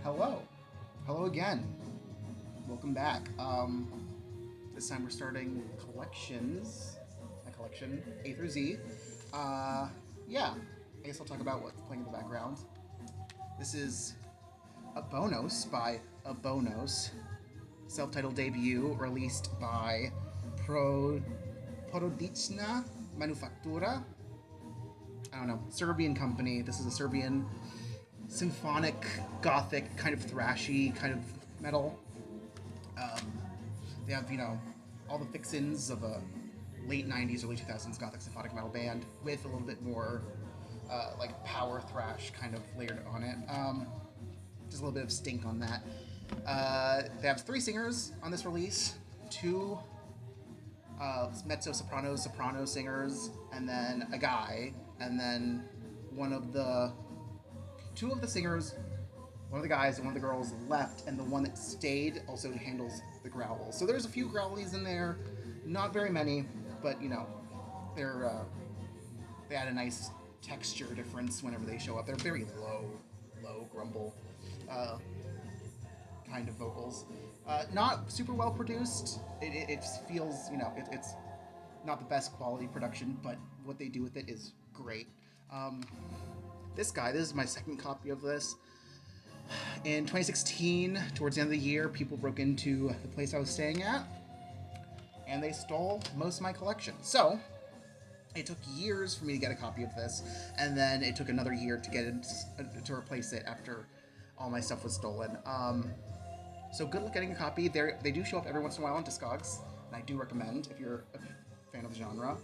Hello. Hello again. Welcome back. This time we're starting collections. My collection, A through Z. Yeah. I guess I'll talk about what's playing in the background. This is Abonos by Abonos. Self-titled debut released by Porodična Manufaktura. I don't know, Serbian company. This is a Serbian symphonic, gothic, kind of thrashy kind of metal. They have, all the fixins of a late 90s, early 2000s gothic symphonic metal band with a little bit more like power thrash kind of layered on it. Just a little bit of stink on that. They have 3 singers on this release, 2 mezzo-soprano, soprano singers, and then a guy, and then 2 of the singers, one of the guys and one of the girls left, and the one that stayed also handles the growls. So there's a few growlies in there, not very many, but they add a nice texture difference whenever they show up. They're very low grumble kind of vocals. Not super well produced. It feels, it's not the best quality production, but what they do with it is great. This is my second copy of this. In 2016, towards the end of the year, people broke into the place I was staying at, and they stole most of my collection. So, it took years for me to get a copy of this, and then it took another year to get it, to replace it after all my stuff was stolen. So good luck getting a copy. They do show up every once in a while on Discogs, and I do recommend if you're a fan of the genre.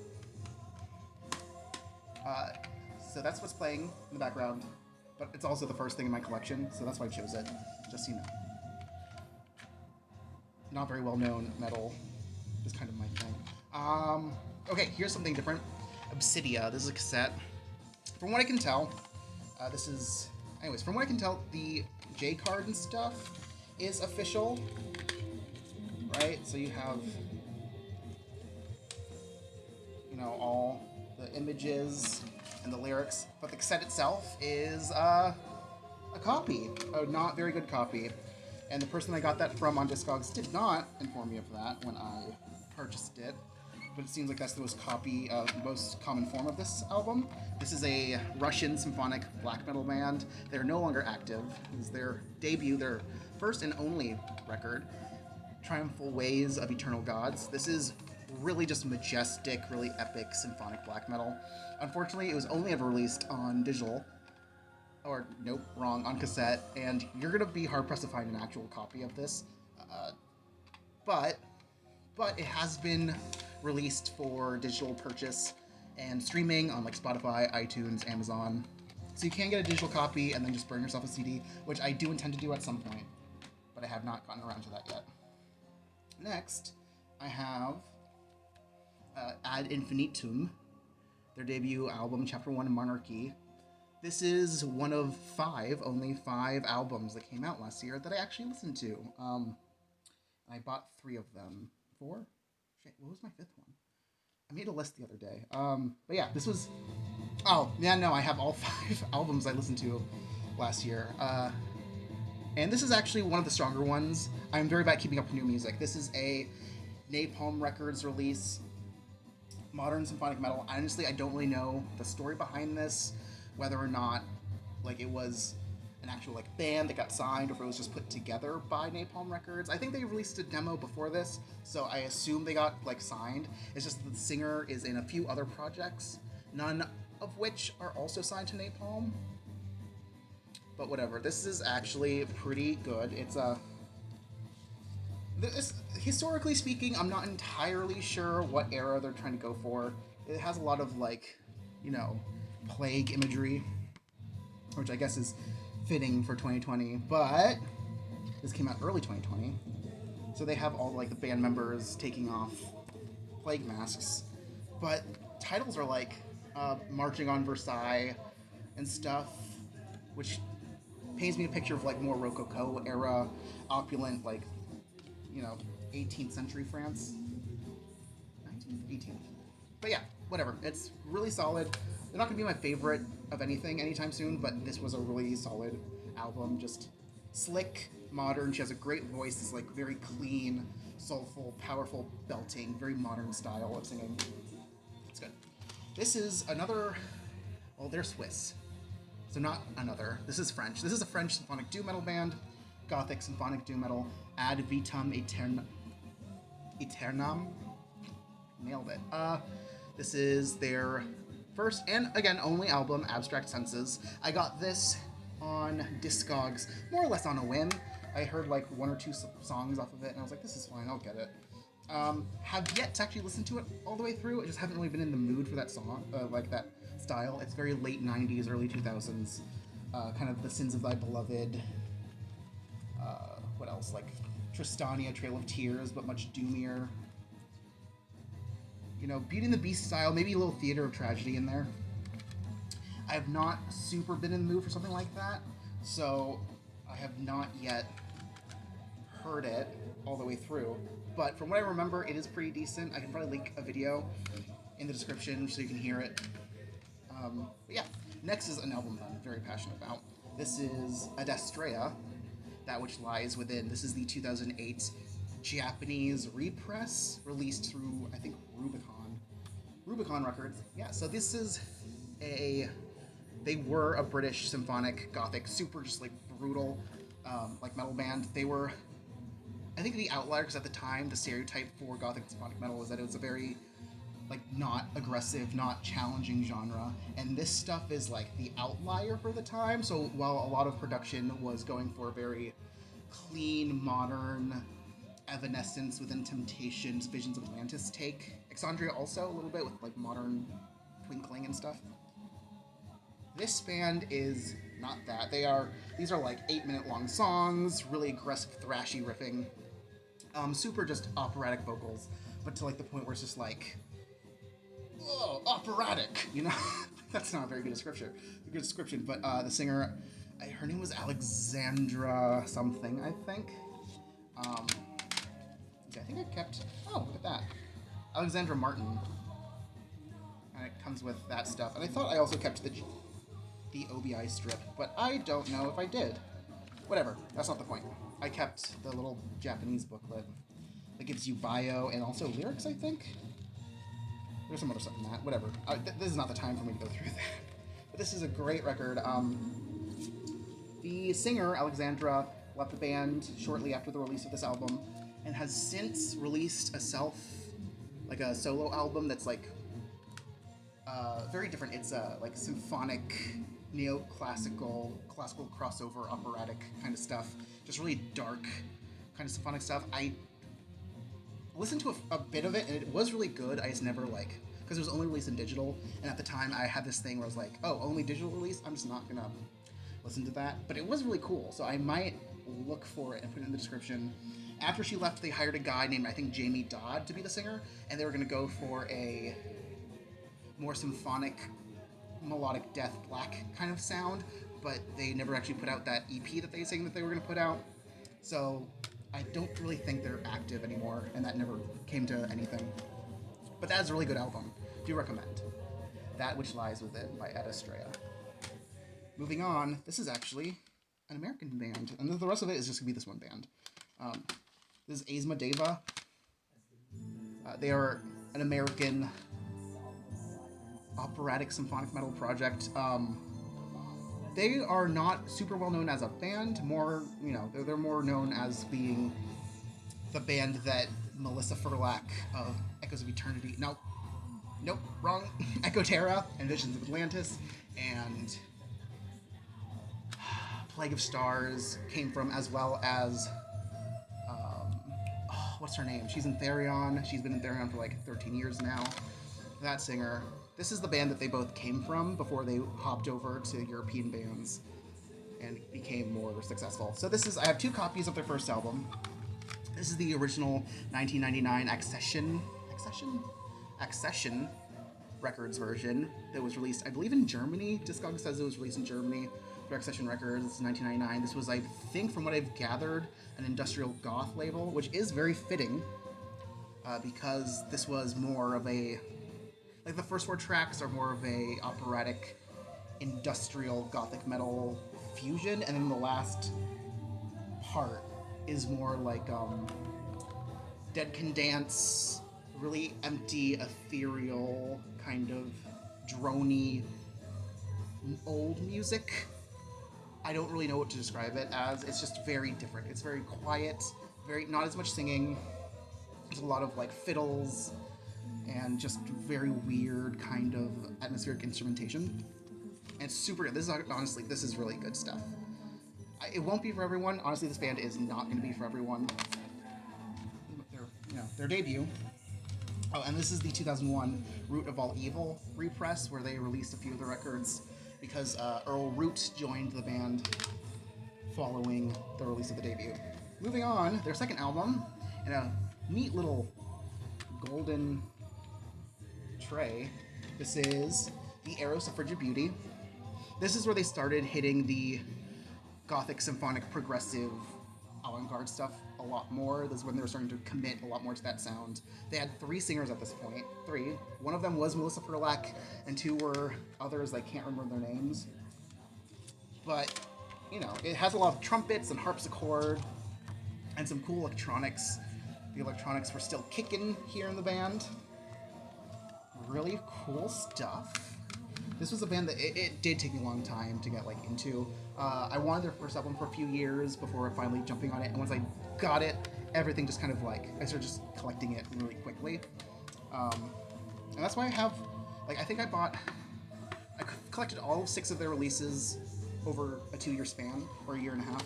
So that's what's playing in the background, but it's also the first thing in my collection, so that's why I chose it, just so you know. Not very well-known metal is kind of my thing. Okay, here's something different. Obsidia, this is a cassette. From what I can tell, from what I can tell, the J card and stuff is official, right? So you have, all the images and the lyrics, but the cassette itself is a copy, a not very good copy. And the person I got that from on Discogs did not inform me of that when I purchased it, but it seems like that's the most common form of this album. This is a Russian symphonic black metal band. They're no longer active. This is their debut, their first and only record, Triumphal Ways of Eternal Gods. This is really just majestic, really epic symphonic black metal. Unfortunately, it was only ever released on digital, or nope, wrong, on cassette, and you're gonna be hard-pressed to find an actual copy of this. But it has been released for digital purchase and streaming on like Spotify, iTunes, Amazon. So you can get a digital copy and then just burn yourself a CD, which I do intend to do at some point, but I have not gotten around to that yet. Next, I have Ad Infinitum, their debut album, Chapter 1, Monarchy. This is one of only five albums that came out last year that I actually listened to. I bought 3 of them. 4? Shit, what was my 5th one? I made a list the other day. But yeah, this was... Oh, yeah, no, I have all 5 albums I listened to last year. And this is actually one of the stronger ones. I'm very bad at keeping up with new music. This is a Napalm Records release, modern symphonic metal. Honestly, I don't really know the story behind this, whether or not like it was an actual like band that got signed or if it was just put together by Napalm Records. I think they released a demo before this, so I assume they got like signed. It's just that the singer is in a few other projects, none of which are also signed to Napalm. But whatever, this is actually pretty good. Historically speaking, I'm not entirely sure what era they're trying to go for. It has a lot of like, plague imagery, which I guess is fitting for 2020, but this came out early 2020. So they have all like the band members taking off plague masks, but titles are like Marching on Versailles and stuff, which paints me a picture of like more Rococo era, opulent, like, 18th century France. 19th? 18th. But yeah, whatever. It's really solid. They're not going to be my favorite of anything anytime soon, but this was a really solid album. Just slick, modern. She has a great voice. It's like very clean, soulful, powerful belting, very modern style of singing. It's good. This is another. Well, they're Swiss, so not another. This is French. This is a French symphonic doom metal band, Gothic symphonic doom metal. Ad vitam aeternam. Nailed it. This is their first and again only album, Abstract Senses. I got this on Discogs more or less on a whim. I heard like one or two songs off of it, and I was like, this is fine, I'll get it. Have yet to actually listen to it all the way through. I just haven't really been in the mood for that song, like that style. It's very late 90s, early 2000s, kind of The Sins of Thy Beloved. What else? Like Tristania, Trail of Tears, but much doomier. You know, Beauty and the Beast style, maybe a little Theater of Tragedy in there. I have not super been in the mood for something like that, so I have not yet heard it all the way through. But from what I remember, it is pretty decent. I can probably link a video in the description so you can hear it. But yeah, next is an album that I'm very passionate about. This is Ad Astraea, That Which Lies Within. This is the 2008 Japanese repress released through, I think, Rubicon Records. Yeah, so this is they were a British symphonic Gothic, super just like brutal, like metal band. They were, I think, the outlier, because at the time the stereotype for Gothic symphonic metal was that it was a very like not aggressive, not challenging genre, and this stuff is like the outlier for the time. So while a lot of production was going for a very clean, modern, Evanescence, Within Temptations, Visions of Atlantis take, Exandria also a little bit with like modern twinkling and stuff. This band is not that. These are like 8-minute long songs, really aggressive thrashy riffing, super just operatic vocals, but to like the point where it's just like, oh, operatic, you know? That's not a very good description, but the singer, her name was Alexandra something, I think. I think I kept, oh, look at that. Alexandra Martin. And it comes with that stuff. And I thought I also kept the OBI strip, but I don't know if I did. Whatever, that's not the point. I kept the little Japanese booklet that gives you bio and also lyrics, I think? There's some other stuff in that, whatever. This is not the time for me to go through that. But this is a great record. The singer, Alexandra, left the band shortly after the release of this album, and has since released a solo album that's like very different. It's like symphonic, neoclassical, classical crossover, operatic kind of stuff. Just really dark kind of symphonic stuff. I listened to a bit of it, and it was really good. I just never like, because it was only released in digital, and at the time I had this thing where I was like, oh, only digital release? I'm just not gonna listen to that. But it was really cool, so I might look for it and put it in the description. After she left, they hired a guy named, I think, Jamie Dodd to be the singer, and they were going to go for a more symphonic, melodic death black kind of sound, but they never actually put out that EP that they saying that they were going to put out. So I don't really think they're active anymore, and that never came to anything. But that is a really good album. Do recommend. That Which Lies Within by Ad Astraea. Moving on, this is actually an American band, and the rest of it is just going to be this one band. This is Aesma Daeva. They are an American operatic symphonic metal project. They are not super well known as a band. More, you know, they're more known as being the band that Melissa Furlack of Echoes of Eternity, nope, wrong, Echo Terra and Visions of Atlantis and Plague of Stars came from, as well as what's her name? She's in Therion. She's been in Therion for like 13 years now. That singer. This is the band that they both came from before they hopped over to European bands and became more successful. So this is, I have 2 copies of their first album. This is the original 1999 Accession Records version that was released, I believe, in Germany. Discogs says it was released in Germany through Accession Records, 1999. This was, I think, from what I've gathered, an industrial goth label, which is very fitting because this was more of a, like the first 4 tracks are more of a operatic, industrial gothic metal fusion, and then the last part is more like Dead Can Dance, really empty, ethereal, kind of droney, old music. I don't really know what to describe it as. It's just very different. It's very quiet, very not as much singing. There's a lot of like fiddles and just very weird kind of atmospheric instrumentation. And it's super good. This is honestly, this is really good stuff. It won't be for everyone. Honestly, this band is not going to be for everyone. Their debut. Oh, and this is the 2001 Root of All Evil repress, where they released a few of the records because Earl Root joined the band following the release of the debut. Moving on, their second album, in a neat little golden tray. This is The Eros of Frigid Beauty. This is where they started hitting the Gothic, symphonic, progressive, avant-garde stuff a lot more. This is when they were starting to commit a lot more to that sound. They had 3 singers at this point. 3. One of them was Melissa Furlack, and 2 were others. I can't remember their names. But, you know, it has a lot of trumpets and harpsichord and some cool electronics. The electronics were still kicking here in the band. Really cool stuff. This was a band that it did take me a long time to get like into. I wanted their first album for a few years before finally jumping on it, and once I got it, everything just kind of like I started just collecting it really quickly. And that's why I have like I collected all 6 of their releases over a 2-year span or a year and a half,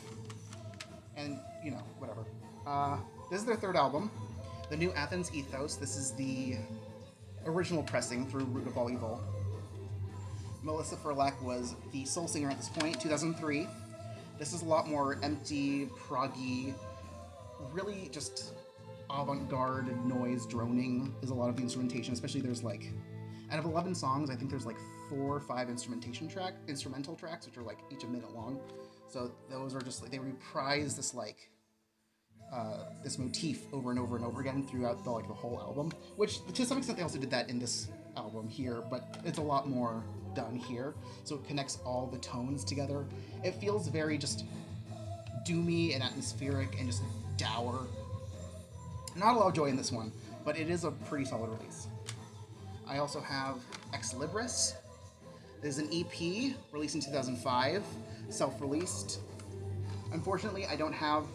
and you know whatever. This is their 3rd album, The New Athens Ethos. This is the original pressing through Root of All Evil. Melissa Furlack was the sole singer at this point, 2003. This is a lot more empty, proggy, really just avant-garde noise droning is a lot of the instrumentation, especially there's like, out of 11 songs, I think there's like 4 or 5 instrumental tracks, which are like each a minute long. So those are just like, they reprise this like, this motif over and over and over again throughout the whole album, which to some extent they also did that in this album here, but it's a lot more done here, so it connects all the tones together. It feels very just doomy and atmospheric and just dour. Not a lot of joy in this one, but it is a pretty solid release. I also have Ex Libris. This is an EP released in 2005, self-released. Unfortunately, I don't have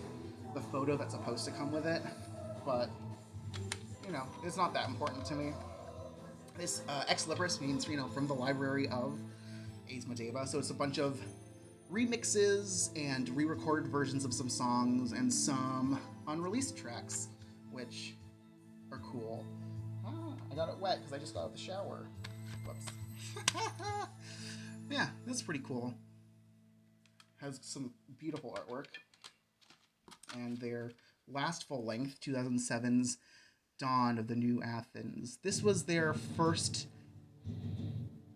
the photo that's supposed to come with it, but you know, it's not that important to me. This Ex Libris means, you know, from the library of Aesma Daeva, so it's a bunch of remixes and re-recorded versions of some songs and some unreleased tracks, which are cool. I got it wet because I just got out of the shower. Whoops. Yeah, this is pretty cool. Has some beautiful artwork. And their last full length, 2007's Dawn of the New Athens. This was their first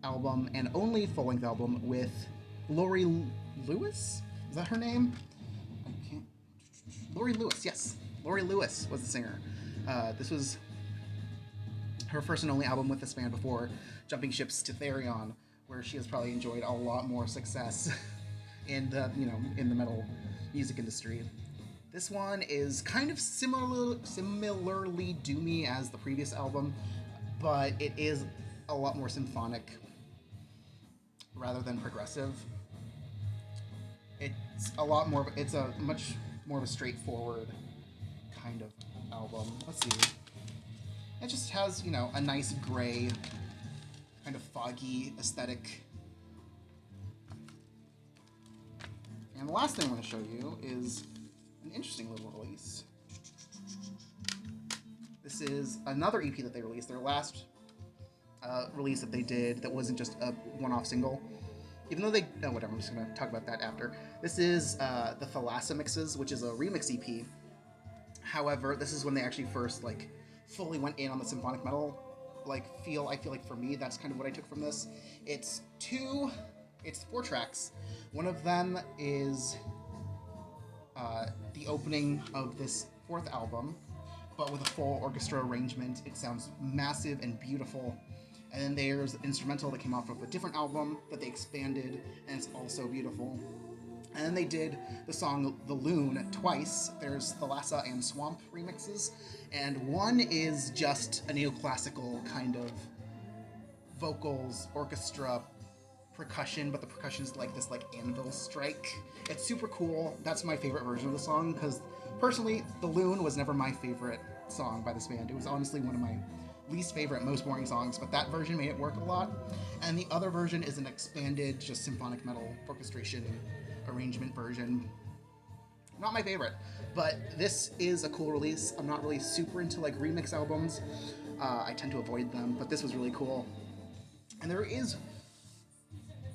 album and only full-length album with Lori Lewis? Is that her name? Lori Lewis, yes. Lori Lewis was the singer. This was her first and only album with this band before jumping ships to Therion, where she has probably enjoyed a lot more success in the metal music industry. This one is kind of similarly doomy as the previous album, but it is a lot more symphonic rather than progressive. It's a much more of a straightforward kind of album. Let's see. It just has, you know, a nice gray, kind of foggy aesthetic. And the last thing I'm going to show you is an interesting little release. This is another EP that they released, their last release that they did that wasn't just a one-off single. Even though whatever, I'm just going to talk about that after. This is the Thalassa Mixes, which is a remix EP. However, this is when they actually first, like, fully went in on the symphonic metal, like, feel. I feel like for me, that's kind of what I took from this. It's 4 tracks. One of them is the opening of this 4th album, but with a full orchestra arrangement. It sounds massive and beautiful. And then there's an instrumental that came off of a different album that they expanded, and it's also beautiful. And then they did the song The Loon twice. There's the Lhasa and Swamp remixes, and one is just a neoclassical kind of vocals, orchestra, percussion, but the percussion's like this like anvil strike. It's super cool. That's my favorite version of the song, because personally, The Loon was never my favorite song by this band. It was honestly one of my least favorite, most boring songs, but that version made it work a lot. And the other version is an expanded, just symphonic metal orchestration arrangement version. Not my favorite, but this is a cool release. I'm not really super into like remix albums. I tend to avoid them, but this was really cool. And there is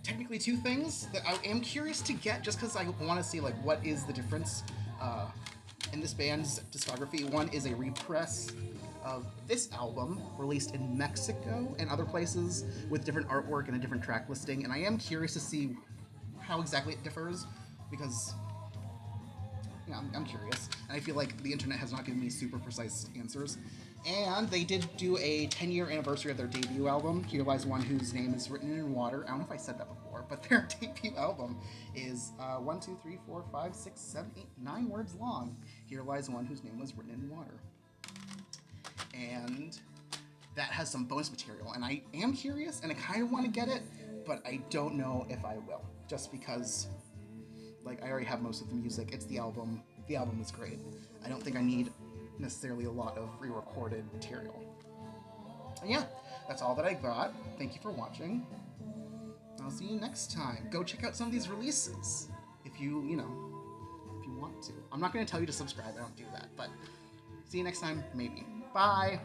technically two things that I am curious to get, just because I want to see like what is the difference in this band's discography. One is a repress of this album released in Mexico and other places with different artwork and a different track listing, and I am curious to see how exactly it differs, because I'm curious, and I feel like the internet has not given me super precise answers. And they did do a 10-year anniversary of their debut album, Here Lies One Whose Name Is Written in Water. I don't know if I said that before, but their debut album is 1, 2, 3, 4, 5, 6, 7, 8, 9 words long. Here Lies One Whose Name Was Written in Water. And that has some bonus material, and I am curious, and I kind of want to get it, but I don't know if I will, just because, like, I already have most of the music. It's the album. The album is great. I don't think I need necessarily a lot of re-recorded material. And yeah, that's all that I got. Thank you for watching. I'll see you next time. Go check out some of these releases if you want to. I'm not going to tell you to subscribe. I don't do that, but see you next time, maybe. Bye!